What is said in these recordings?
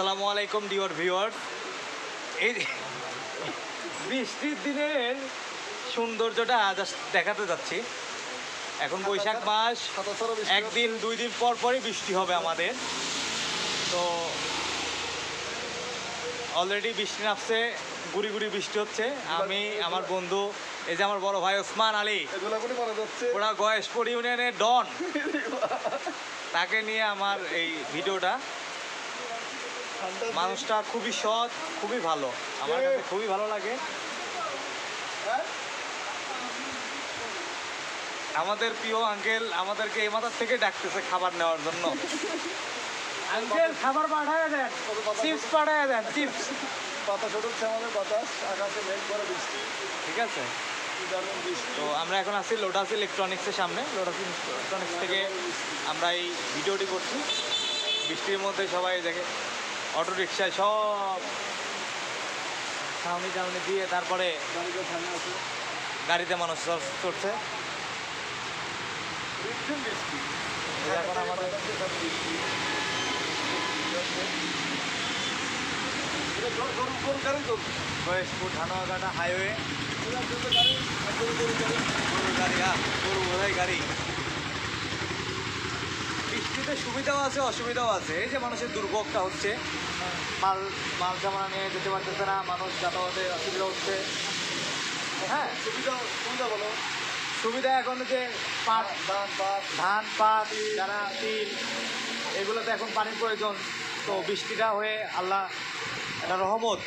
আসসালামু আলাইকুম dear viewer. এই বৃষ্টির দিনের সৌন্দর্যটা জাস্ট দেখাতে যাচ্ছি। এখন বৈশাখ মাস, একদিন দুই দিন পর পরই বৃষ্টি হবে আমাদের। তো অলরেডি বৃষ্টি নামছে, গুড়ি গুড়ি বৃষ্টি হচ্ছে। আমি, আমার বন্ধু, এই যে আমার বড় ভাই ওসমান আলী, ওরা গয়েশপুর ইউনিয়নের ডন, তাকে নিয়ে আমার এই ভিডিওটা। মানুষটা খুবই সৎ, খুবই ভালো, আমার কাছে খুবই ভালো লাগে। আমাদের প্রিয় আঙ্কেল আমাদেরকে এই মাথার থেকে ডাকতেছে খাবার নেওয়ার জন্য। আঙ্কেল খাবার পাঠায় দেন, চিপস পাঠায় দেন, চিপস। বাতাস উঠছে, আমাদের বাতাস, আকাশে মেঘ করে বৃষ্টি। ঠিক আছে, তো আমরা এখন আছি লোটাস ইলেকট্রনিক্সের সামনে। লোটাস ইলেকট্রনিক্স থেকে আমরা এই ভিডিওটি করছি। বৃষ্টির মধ্যে সবাই দেখে অটো রিক্সায় সব ছাউনি টাউনি দিয়ে তারপরে গাড়িতে মানুষ চড়ছে। এখন আমাদের গয়েশপুর ধানোয়াঘাটা হাইওয়ে, গরু বোঝাই গাড়ি। বৃষ্টিতে সুবিধাও আছে, অসুবিধাও আছে। এই যে মানুষের দুর্ভোগটা হচ্ছে, মাল সামানা নিয়ে যেতে পারতেছে না, মানুষ যাতায়াতে অসুবিধা হচ্ছে। হ্যাঁ, সুবিধা বলো। সুবিধা এখন যে পাট, ধান, পাট, যারা তিল, এগুলোতে এখন পানির প্রয়োজন। তো বৃষ্টিটা হয়ে আল্লাহ একটা রহমত,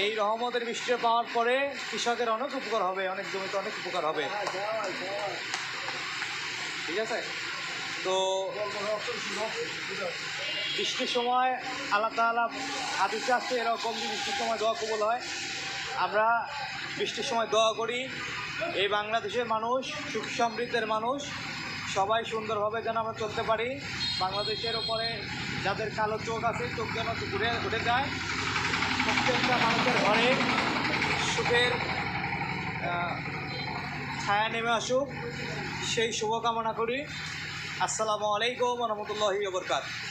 এই রহমতের বৃষ্টিটা পাওয়ার পরে কৃষকের অনেক উপকার হবে, অনেক জমিতে অনেক উপকার হবে। ঠিক আছে, তো বৃষ্টির সময় আল্লাহ তাআলা হাদিসে আসছে এরকম যে বৃষ্টির সময় দোয়া কবুল হয়। আমরা বৃষ্টির সময় দোয়া করি এই বাংলাদেশের মানুষ, সুখ সমৃদ্ধের মানুষ, সবাই সুন্দরভাবে যেন আমরা চলতে পারি। বাংলাদেশের উপরে যাদের কালো চোখ আছে, চোখ যেন ঘুরে উঠে যায়। প্রত্যেকটা মানুষের ঘরে সুখের ছায়া নেমে আসুক, সেই শুভকামনা করি। আসসালামু আলাইকুম ওয়া রাহমাতুল্লাহি ওয়া বারাকাতুহু।